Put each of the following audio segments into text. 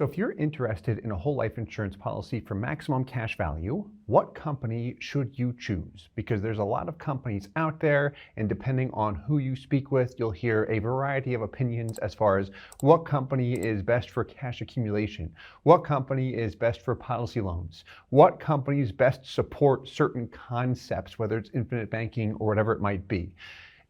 So if you're interested in a whole life insurance policy for maximum cash value, what company should you choose? Because there's a lot of companies out there, and depending on who you speak with, you'll hear a variety of opinions as far as what company is best for cash accumulation, what company is best for policy loans, what companies best support certain concepts, whether it's infinite banking or whatever it might be.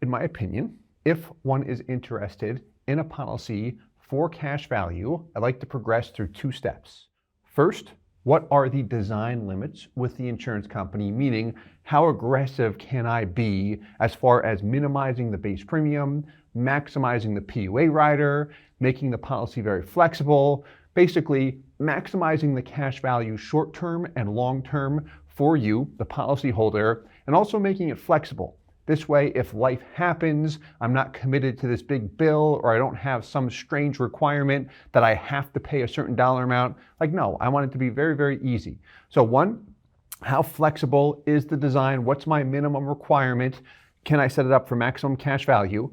In my opinion, if one is interested in a policy for cash value, I like to progress through two steps. First, what are the design limits with the insurance company? Meaning, how aggressive can I be as far as minimizing the base premium, maximizing the PUA rider, making the policy very flexible, basically maximizing the cash value short-term and long-term for you, the policyholder, and also making it flexible. This way, if life happens, I'm not committed to this big bill, or I don't have some strange requirement that I have to pay a certain dollar amount. Like, no, I want it to be very, very easy. So one, how flexible is the design? What's my minimum requirement? Can I set it up for maximum cash value?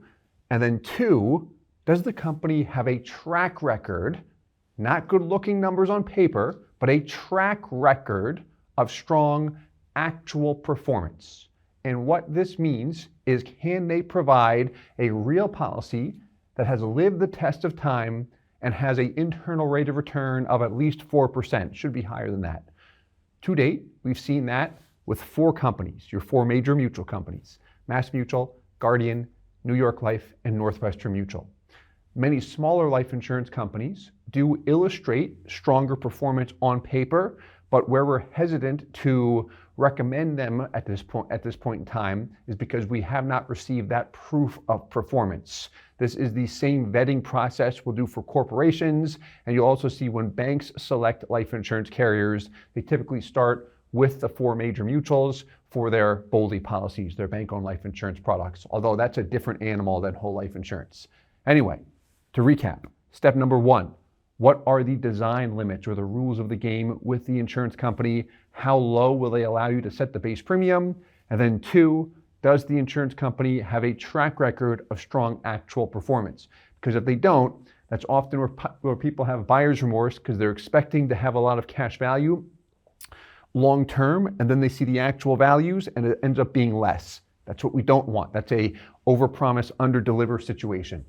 And then two, does the company have a track record, not good looking numbers on paper, but a track record of strong actual performance? And what this means is, can they provide a real policy that has lived the test of time and has an internal rate of return of at least 4%? Should be higher than that. To date, we've seen that with four companies, your four major mutual companies: Mass Mutual, Guardian, New York Life, and Northwestern Mutual. Many smaller life insurance companies do illustrate stronger performance on paper, but where we're hesitant to recommend them at this point in time is because we have not received that proof of performance. This is the same vetting process we'll do for corporations, and you'll also see when banks select life insurance carriers, they typically start with the four major mutuals for their BOLI policies, their bank-owned life insurance products, although that's a different animal than whole life insurance. Anyway, to recap, step number one, what are the design limits or the rules of the game with the insurance company? How low will they allow you to set the base premium? And then two, does the insurance company have a track record of strong actual performance? Because if they don't, that's often where people have buyer's remorse, because they're expecting to have a lot of cash value long term, and then they see the actual values and it ends up being less. That's what we don't want. That's a overpromise, underdeliver situation.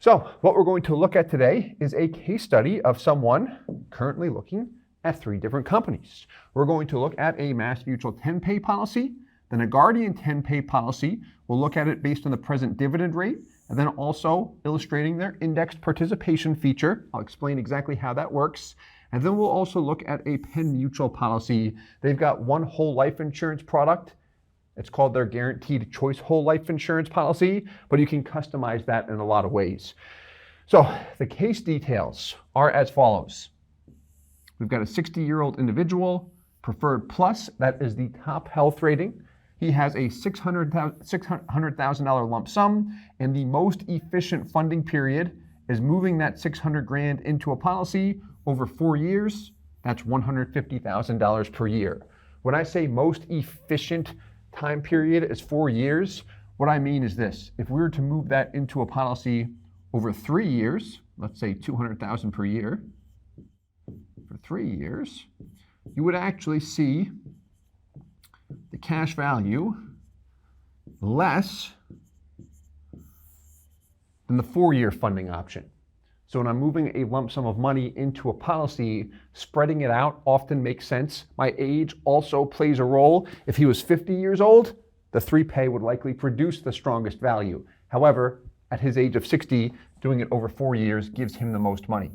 So what we're going to look at today is a case study of someone currently looking at three different companies. We're going to look at a Mass Mutual 10-pay policy, then a Guardian 10-pay policy. We'll look at it based on the present dividend rate, and then also illustrating their indexed participation feature. I'll explain exactly how that works. And then we'll also look at a Penn Mutual policy. They've got one whole life insurance product. It's called their Guaranteed Choice Whole Life Insurance Policy, but you can customize that in a lot of ways. So the case details are as follows. We've got a 60-year-old individual, preferred plus, that is the top health rating. He has a $600,000 lump sum, and the most efficient funding period is moving that $600,000 into a policy over 4 years. That's $150,000 per year. When I say most efficient time period is 4 years, what I mean is this: if we were to move that into a policy over 3 years, let's say $200,000 per year for 3 years, you would actually see the cash value less than the 4-year funding option. So when I'm moving a lump sum of money into a policy, spreading it out often makes sense. My age also plays a role. If he was 50 years old, the 3-pay would likely produce the strongest value. However, at his age of 60, doing it over 4 years gives him the most money.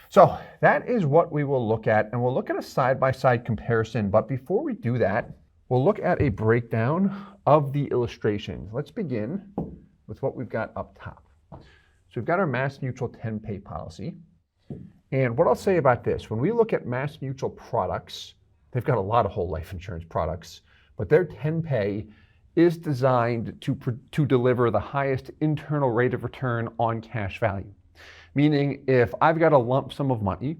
So that is what we will look at, and we'll look at a side-by-side comparison. But before we do that, we'll look at a breakdown of the illustrations. Let's begin with what we've got up top. So we've got our Mass Mutual 10-pay policy. And what I'll say about this, when we look at Mass Mutual products, they've got a lot of whole life insurance products, but their 10-pay is designed to deliver the highest internal rate of return on cash value. Meaning, if I've got a lump sum of money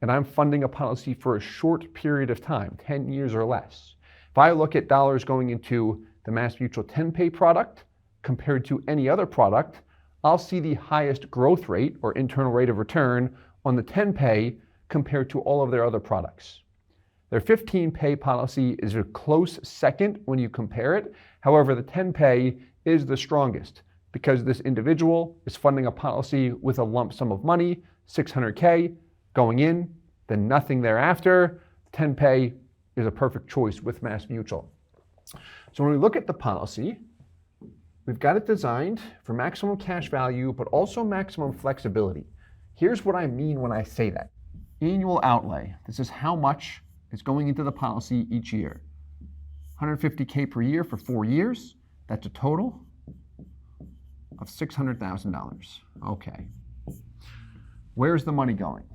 and I'm funding a policy for a short period of time, 10 years or less, if I look at dollars going into the Mass Mutual 10-pay product compared to any other product, I'll see the highest growth rate or internal rate of return on the 10-pay compared to all of their other products. Their 15-pay policy is a close second when you compare it. However, the 10-pay is the strongest because this individual is funding a policy with a lump sum of money, $600K going in, then nothing thereafter. 10-pay is a perfect choice with Mass Mutual. So when we look at the policy, we've got it designed for maximum cash value, but also maximum flexibility. Here's what I mean when I say that. Annual outlay. This is how much is going into the policy each year. $150K per year for 4 years. That's a total of $600,000. Okay. Where's the money going?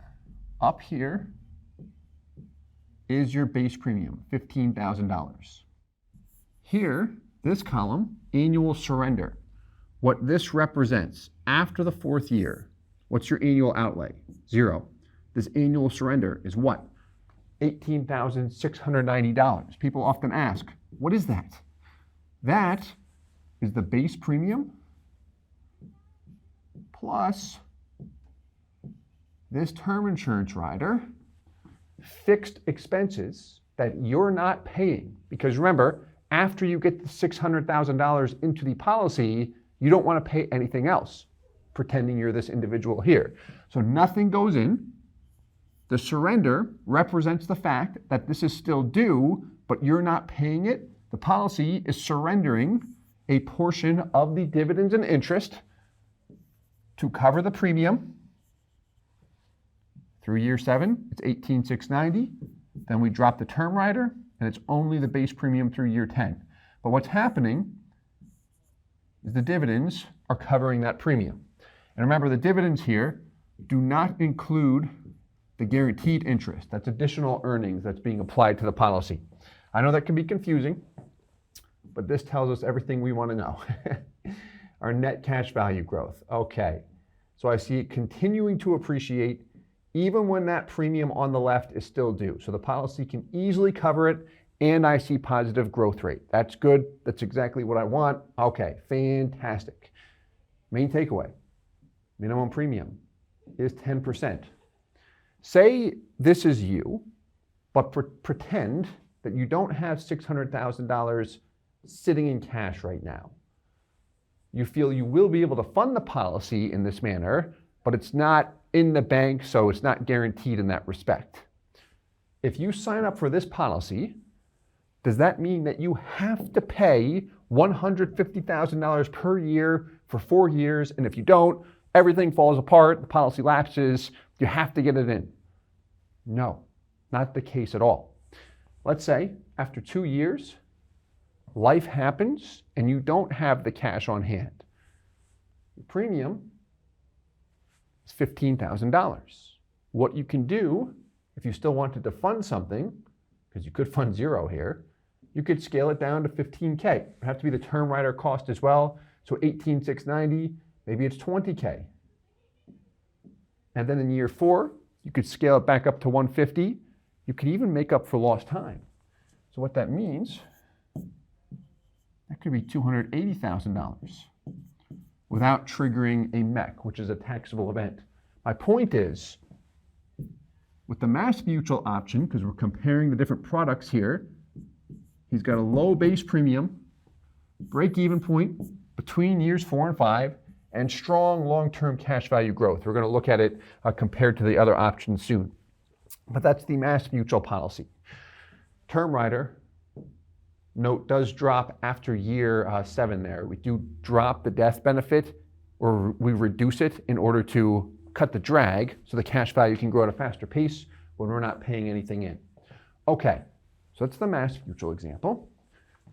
Up here is your base premium, $15,000. Here, this column, annual surrender. What this represents, after the 4th year, what's your annual outlay? 0. This annual surrender is what? $18,690. People often ask, what is that? That is the base premium plus this term insurance rider, fixed expenses that you're not paying. Because remember, after you get the $600,000 into the policy, you don't want to pay anything else, pretending you're this individual here. So nothing goes in. The surrender represents the fact that this is still due, but you're not paying it. The policy is surrendering a portion of the dividends and interest to cover the premium. Through year 7, it's $18,690. Then we drop the term rider, and it's only the base premium through year 10. But what's happening is the dividends are covering that premium. And remember, the dividends here do not include the guaranteed interest. That's additional earnings that's being applied to the policy. I know that can be confusing, but this tells us everything we want to know. Our net cash value growth. Okay, so I see it continuing to appreciate even when that premium on the left is still due. So the policy can easily cover it, and I see positive growth rate. That's good. That's exactly what I want. Okay, fantastic. Main takeaway, minimum premium is 10%. Say this is you, but pretend that you don't have $600,000 sitting in cash right now. You feel you will be able to fund the policy in this manner, but it's not in the bank, so it's not guaranteed in that respect. If you sign up for this policy, does that mean that you have to pay $150,000 per year for 4 years, and if you don't, everything falls apart, the policy lapses, you have to get it in? No, not the case at all. Let's say after 2 years, life happens and you don't have the cash on hand. The premium is $15,000. What you can do, if you still wanted to fund something, because you could fund 0 here, you could scale it down to $15K. It would have to be the term rider cost as well. So $18,690, maybe it's $20K. And then in year 4, you could scale it back up to $150. You could even make up for lost time. So what that means, that could be $280,000 without triggering a MEC, which is a taxable event. My point is, with the Mass Mutual option, because we're comparing the different products here, he's got a low base premium, break-even point between years 4 and 5, and strong long-term cash value growth. We're going to look at it compared to the other options soon. But that's the Mass Mutual policy. Term rider, note, does drop after year 7 there. We do drop the death benefit, or we reduce it in order to cut the drag so the cash value can grow at a faster pace when we're not paying anything in. Okay, so that's the Mass Mutual example.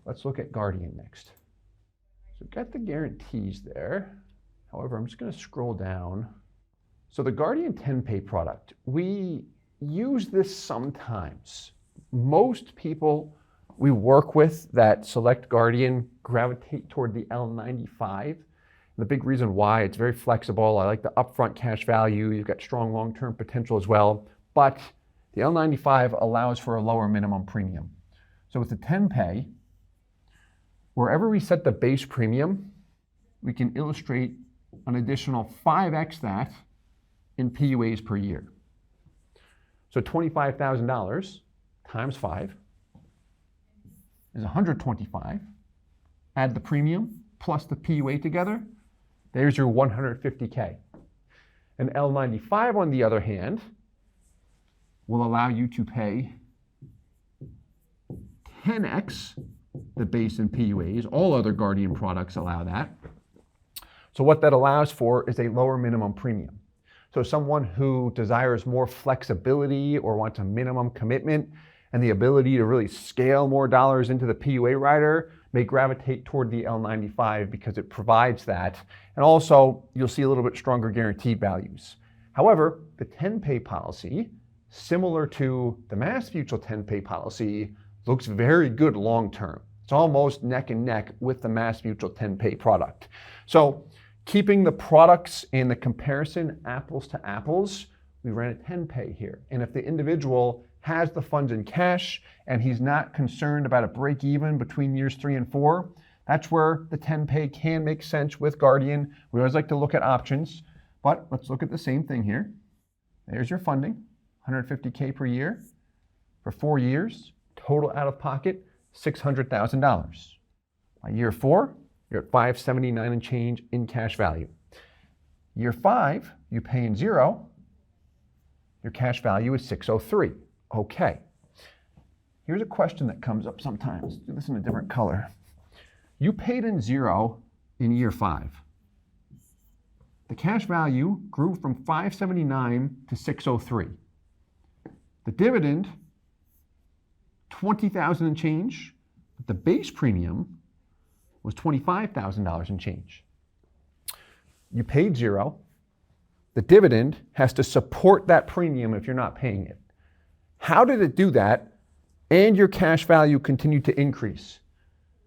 Let's look at Guardian next. So we've got the guarantees there. However, I'm just going to scroll down. So the Guardian 10-pay product, we use this sometimes. Most people we work with that select Guardian gravitate toward the L95. And the big reason why, it's very flexible. I like the upfront cash value. You've got strong long-term potential as well. But the L95 allows for a lower minimum premium. So with the 10-pay, wherever we set the base premium, we can illustrate an additional 5x that in PUAs per year. So $25,000 times 5 is 125. Add the premium plus the PUA together, there's your 150K. An L95, on the other hand, will allow you to pay 10x the base in PUAs. All other Guardian products allow that. So what that allows for is a lower minimum premium. So someone who desires more flexibility or wants a minimum commitment and the ability to really scale more dollars into the PUA rider may gravitate toward the L95 because it provides that. And also, you'll see a little bit stronger guaranteed values. However, the 10-pay policy, similar to the Mass Mutual 10-pay policy, looks very good long-term. It's almost neck and neck with the Mass Mutual 10-pay product. So keeping the products and the comparison apples to apples, we ran a 10-pay here. And if the individual has the funds in cash and he's not concerned about a break even between years 3 and 4, that's where the 10-pay can make sense with Guardian. We always like to look at options, but let's look at the same thing here. There's your funding, $150K per year for 4 years, total out of pocket, $600,000. By year 4, you're at $579 and change in cash value. Year 5, you pay in 0, your cash value is $603. Okay. Here's a question that comes up sometimes. Let's do this in a different color. You paid in 0 in year 5. The cash value grew from $579 to $603. The dividend, $20,000 and change, but the base premium was $25,000 and change. You paid 0. The dividend has to support that premium if you're not paying it. How did it do that and your cash value continued to increase?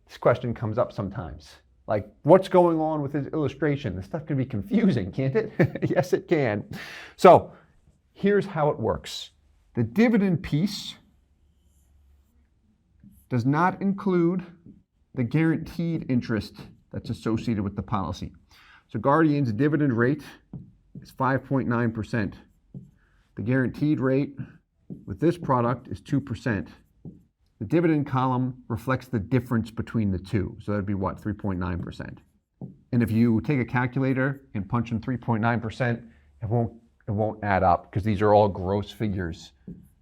This question comes up sometimes. Like, what's going on with this illustration? This stuff can be confusing, can't it? Yes, it can. So here's how it works. The dividend piece does not include the guaranteed interest that's associated with the policy. So Guardian's dividend rate is 5.9%. The guaranteed rate with this product is 2%. The dividend column reflects the difference between the two. So that'd be what, 3.9%. And if you take a calculator and punch in 3.9%, it won't add up because these are all gross figures.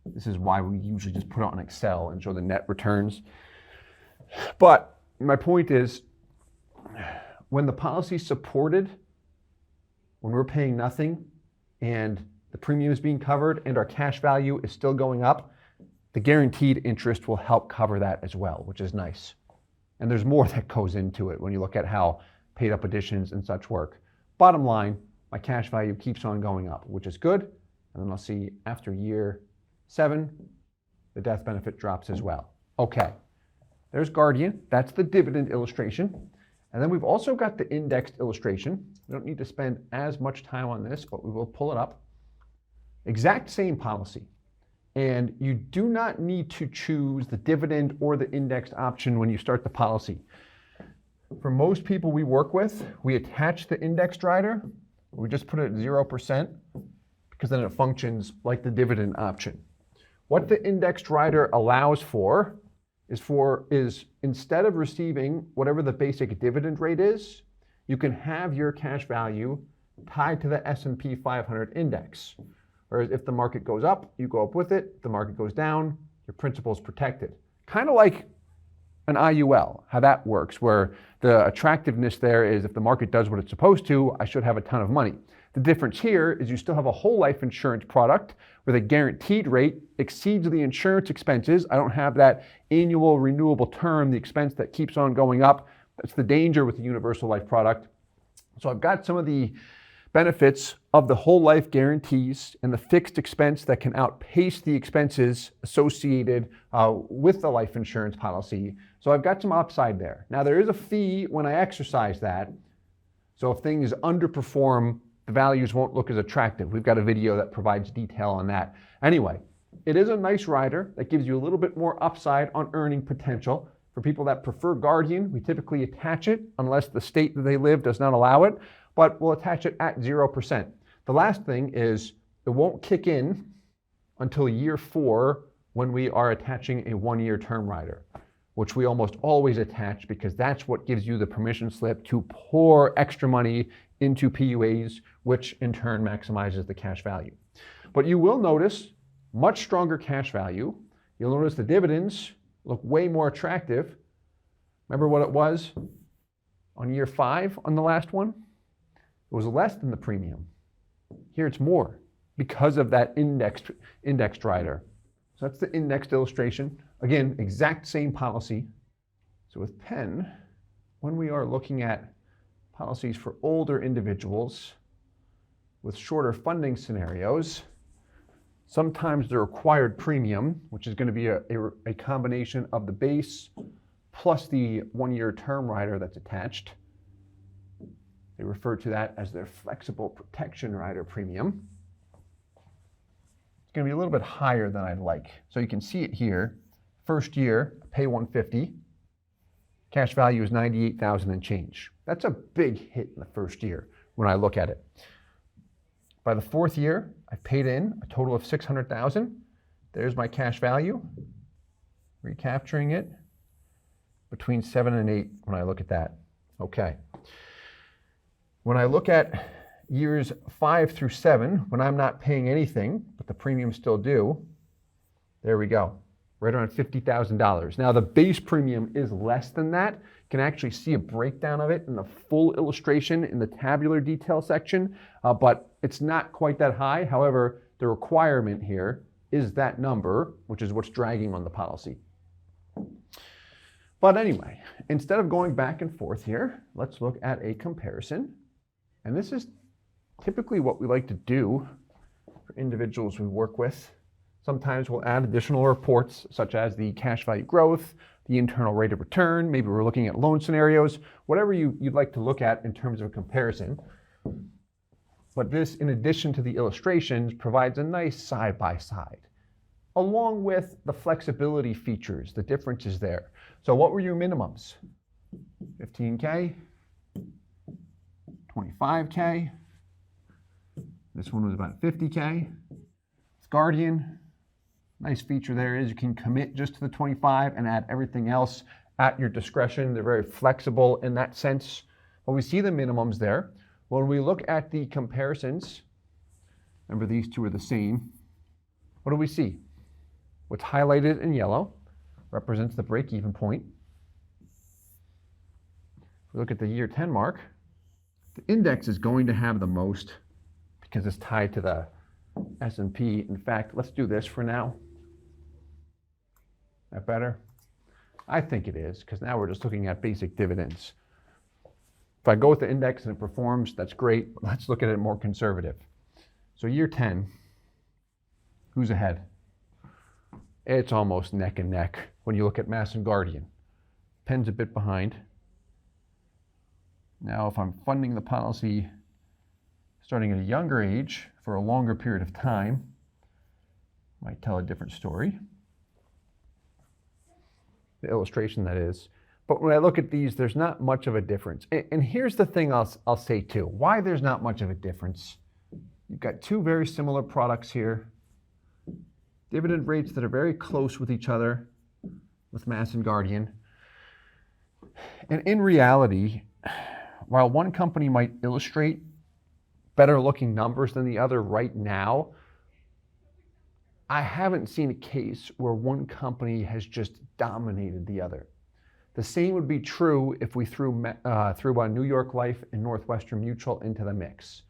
This is why we usually just put it on Excel and show the net returns. But my point is, when the policy is supported, when we're paying nothing and the premium is being covered and our cash value is still going up, the guaranteed interest will help cover that as well, which is nice. And there's more that goes into it when you look at how paid up additions and such work. Bottom line, my cash value keeps on going up, which is good. And then I'll see after year 7, the death benefit drops as well. Okay, there's Guardian. That's the dividend illustration. And then we've also got the indexed illustration. We don't need to spend as much time on this, but we will pull it up. Exact same policy. And you do not need to choose the dividend or the indexed option when you start the policy. For most people we work with, we attach the indexed rider. We just put it at 0% because then it functions like the dividend option. What the indexed rider allows for is instead of receiving whatever the basic dividend rate is, you can have your cash value tied to the S&P 500 index. Whereas if the market goes up, you go up with it. If the market goes down, your principal is protected. Kind of like an IUL, how that works, where the attractiveness there is if the market does what it's supposed to, I should have a ton of money. The difference here is you still have a whole life insurance product where the guaranteed rate exceeds the insurance expenses. I don't have that annual renewable term, the expense that keeps on going up. That's the danger with the universal life product. So I've got some of the benefits of the whole life guarantees and the fixed expense that can outpace the expenses associated with the life insurance policy. So I've got some upside there. Now there is a fee when I exercise that. So if things underperform, the values won't look as attractive. We've got a video that provides detail on that. Anyway, it is a nice rider that gives you a little bit more upside on earning potential. For people that prefer Guardian, we typically attach it unless the state that they live does not allow it, but we'll attach it at 0%. The last thing is it won't kick in until year 4 when we are attaching a 1-year term rider, which we almost always attach because that's what gives you the permission slip to pour extra money into PUAs, which in turn maximizes the cash value. But you will notice much stronger cash value. You'll notice the dividends look way more attractive. Remember what it was on year 5 on the last one? It was less than the premium. Here it's more because of that indexed rider. So that's the indexed illustration. Again, exact same policy. So with Penn, when we are looking at policies for older individuals with shorter funding scenarios, sometimes the required premium, which is going to be a combination of the base plus the 1-year term rider that's attached. They refer to that as their flexible protection rider premium. It's going to be a little bit higher than I'd like. So you can see it here. First year, pay $150. Cash value is $98,000 and change. That's a big hit in the first year when I look at it. By the 4th year, I paid in a total of $600,000. There's my cash value. Recapturing it between 7 and 8 when I look at that. Okay. When I look at years 5 through 7, when I'm not paying anything, but the premiums still due, there we go, right around $50,000. Now the base premium is less than that. You can actually see a breakdown of it in the full illustration in the tabular detail section, but it's not quite that high. However, the requirement here is that number, which is what's dragging on the policy. But anyway, instead of going back and forth here, let's look at a comparison. And this is typically what we like to do for individuals we work with. Sometimes we'll add additional reports such as the cash value growth, the internal rate of return, maybe we're looking at loan scenarios, whatever you'd like to look at in terms of a comparison. But this, in addition to the illustrations, provides a nice side-by-side, along with the flexibility features, the differences there. So what were your minimums? 15K, 25K. This one was about 50K. With Guardian, nice feature there is you can commit just to the 25 and add everything else at your discretion. They're very flexible in that sense. But we see the minimums there. When we look at the comparisons, remember these two are the same. What do we see? What's highlighted in yellow represents the break-even point. If we look at the year 10 mark, the index is going to have the most because it's tied to the S&P. In fact, let's do this for now. That better? I think it is, because now we're just looking at basic dividends. If I go with the index and it performs, that's great. But let's look at it more conservative. So year 10, who's ahead? It's almost neck and neck when you look at Mass and Guardian. Penn's a bit behind. Now, if I'm funding the policy starting at a younger age for a longer period of time, might tell a different story. The illustration, that is. But when I look at these, there's not much of a difference. And here's the thing I'll say too. Why there's not much of a difference. You've got two very similar products here. Dividend rates that are very close with each other with Mass and Guardian. And in reality, while one company might illustrate better looking numbers than the other right now, I haven't seen a case where one company has just dominated the other. The same would be true if we threw New York Life and Northwestern Mutual into the mix.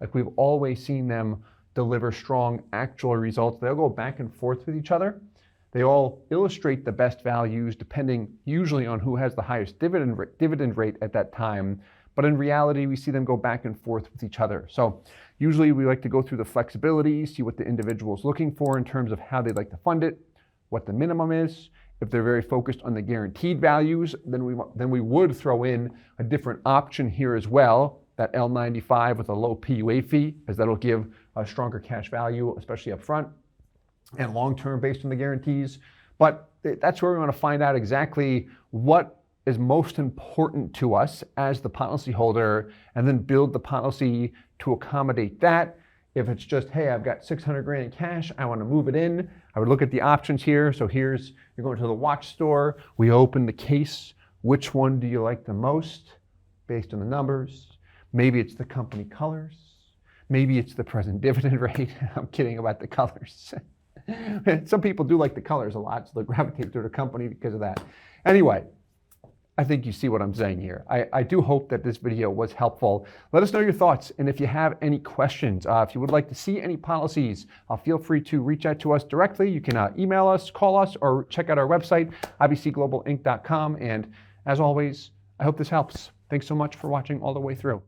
Like, we've always seen them deliver strong actual results. They'll go back and forth with each other. They all illustrate the best values depending usually on who has the highest dividend rate at that time. But in reality, we see them go back and forth with each other. So usually we like to go through the flexibility, see what the individual is looking for in terms of how they'd like to fund it, what the minimum is. If they're very focused on the guaranteed values, then we would throw in a different option here as well, that L95 with a low PUA fee, as that'll give a stronger cash value, especially up front, and long-term based on the guarantees. But that's where we want to find out exactly what is most important to us as the policyholder, and then build the policy to accommodate that. If it's just, hey, I've got 600 grand in cash, I want to move it in, I would look at the options here. So here's, you're going to the watch store, we open the case, which one do you like the most based on the numbers? Maybe it's the company colors, maybe it's the present dividend rate. I'm kidding about the colors. Some people do like the colors a lot, so they'll gravitate to the company because of that. Anyway, I think you see what I'm saying here. I do hope that this video was helpful. Let us know your thoughts, and if you have any questions, if you would like to see any policies, feel free to reach out to us directly. You can email us, call us, or check out our website, ibcglobalinc.com. And as always, I hope this helps. Thanks so much for watching all the way through.